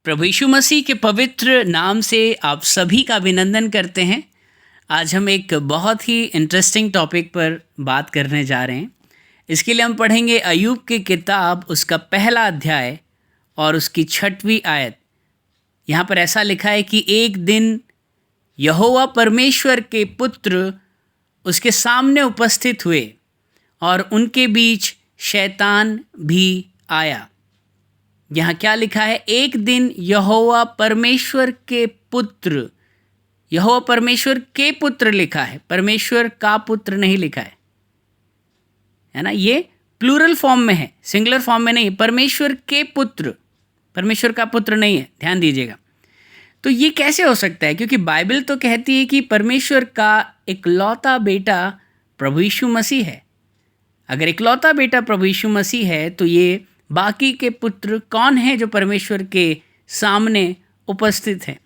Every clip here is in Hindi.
प्रभु यीशु मसीह के पवित्र नाम से आप सभी का अभिनंदन करते हैं। आज हम एक बहुत ही इंटरेस्टिंग टॉपिक पर बात करने जा रहे हैं। इसके लिए हम पढ़ेंगे अय्यूब की किताब, उसका पहला अध्याय और उसकी 6वीं आयत। यहाँ पर ऐसा लिखा है कि एक दिन यहोवा परमेश्वर के पुत्र उसके सामने उपस्थित हुए और उनके बीच शैतान भी आया। यहाँ क्या लिखा है? एक दिन यहोवा परमेश्वर के पुत्र, यहोवा परमेश्वर के पुत्र लिखा है, परमेश्वर का पुत्र नहीं लिखा है ना। ये प्लूरल फॉर्म में है, सिंगुलर फॉर्म में नहीं। परमेश्वर के पुत्र, परमेश्वर का पुत्र नहीं है, ध्यान दीजिएगा। तो ये कैसे हो सकता है? क्योंकि बाइबल तो कहती है कि परमेश्वर का इकलौता बेटा प्रभु यीशु मसीह है। अगर इकलौता बेटा प्रभु यीशु मसीह है तो ये बाकी के पुत्र कौन हैं जो परमेश्वर के सामने उपस्थित हैं?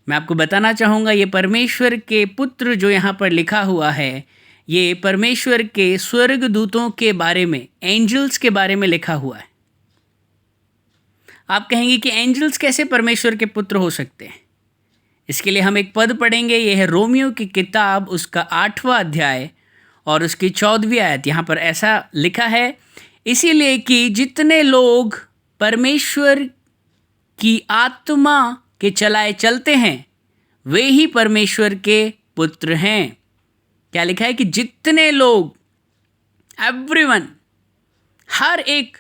मैं आपको बताना चाहूँगा, ये परमेश्वर के पुत्र जो यहाँ पर लिखा हुआ है, ये परमेश्वर के स्वर्गदूतों के बारे में, एंजल्स के बारे में लिखा हुआ है। आप कहेंगे कि एंजल्स कैसे परमेश्वर के पुत्र हो सकते हैं? इसके लिए हम एक पद पढ़ेंगे। यह है रोमियो की किताब, उसका 8वां अध्याय और उसकी 14वीं आयत। यहाँ पर ऐसा लिखा है, इसीलिए कि जितने लोग परमेश्वर की आत्मा के चलाए चलते हैं वे ही परमेश्वर के पुत्र हैं। क्या लिखा है? कि जितने लोग, एवरीवन, हर एक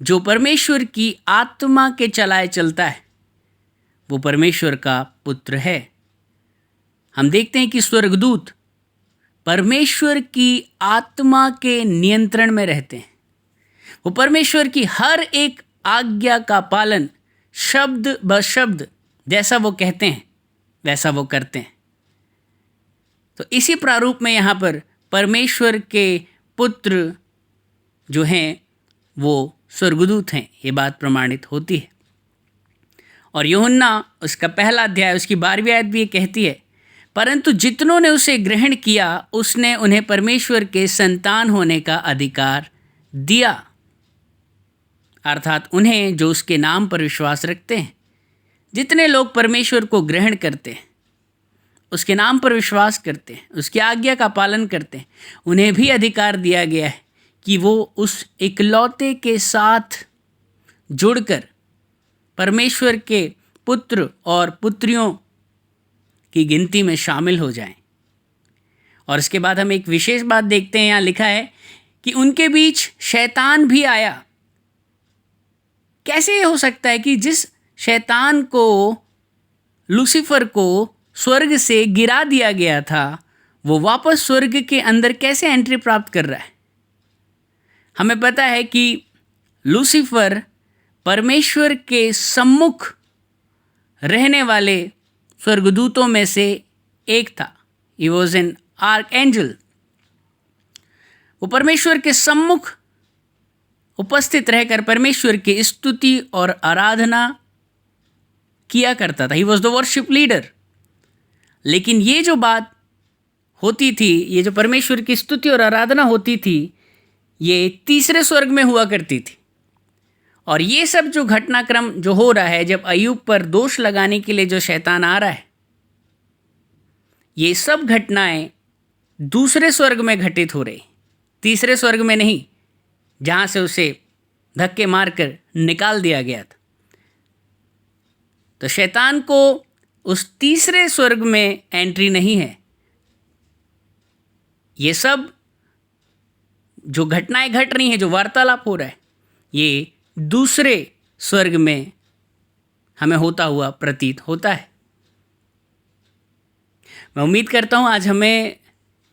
जो परमेश्वर की आत्मा के चलाए चलता है वो परमेश्वर का पुत्र है। हम देखते हैं कि स्वर्गदूत परमेश्वर की आत्मा के नियंत्रण में रहते हैं। वो परमेश्वर की हर एक आज्ञा का पालन शब्द ब शब्द जैसा वो कहते हैं वैसा वो करते हैं। तो इसी प्रारूप में यहाँ पर परमेश्वर के पुत्र जो हैं वो स्वर्गदूत हैं, ये बात प्रमाणित होती है। और यूहन्ना उसका पहला अध्याय उसकी 12वीं आयत भी ये कहती है, परंतु जितनों ने उसे ग्रहण किया उसने उन्हें परमेश्वर के संतान होने का अधिकार दिया, अर्थात उन्हें जो उसके नाम पर विश्वास रखते हैं। जितने लोग परमेश्वर को ग्रहण करते हैं, उसके नाम पर विश्वास करते हैं, उसकी आज्ञा का पालन करते हैं, उन्हें भी अधिकार दिया गया है कि वो उस इकलौते के साथ जुड़कर परमेश्वर के पुत्र और पुत्रियों की गिनती में शामिल हो जाएं। और इसके बाद हम एक विशेष बात देखते हैं। यहाँ लिखा है कि उनके बीच शैतान भी आया। कैसे ये हो सकता है कि जिस शैतान को, लूसीफर को स्वर्ग से गिरा दिया गया था, वो वापस स्वर्ग के अंदर कैसे एंट्री प्राप्त कर रहा है? हमें पता है कि लूसीफर परमेश्वर के सम्मुख रहने वाले स्वर्गदूतों में से एक था। He was an arc angel. वो परमेश्वर के सम्मुख उपस्थित रहकर परमेश्वर की स्तुति और आराधना किया करता था। He was the worship leader. लेकिन ये जो बात होती थी, ये जो परमेश्वर की स्तुति और आराधना होती थी, ये तीसरे स्वर्ग में हुआ करती थी। और ये सब जो घटनाक्रम जो हो रहा है, जब अय्यूब पर दोष लगाने के लिए जो शैतान आ रहा है, ये सब घटनाएं दूसरे स्वर्ग में घटित हो रही, तीसरे स्वर्ग में नहीं, जहाँ से उसे धक्के मारकर निकाल दिया गया था। तो शैतान को उस तीसरे स्वर्ग में एंट्री नहीं है। ये सब जो घटनाएं घट रही हैं, जो वार्तालाप हो रहा है, ये दूसरे स्वर्ग में हमें होता हुआ प्रतीत होता है। मैं उम्मीद करता हूँ आज हमें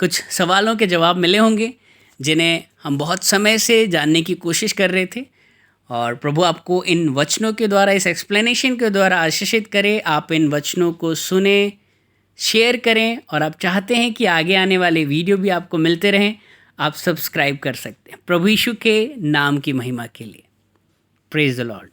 कुछ सवालों के जवाब मिले होंगे जिन्हें हम बहुत समय से जानने की कोशिश कर रहे थे। और प्रभु आपको इन वचनों के द्वारा, इस एक्सप्लेनेशन के द्वारा आशीषित करे। आप इन वचनों को सुने, शेयर करें, और आप चाहते हैं कि आगे आने वाले वीडियो भी आपको मिलते रहें, आप सब्सक्राइब कर सकते हैं। प्रभु यीशु के नाम की महिमा के लिए। Praise the Lord.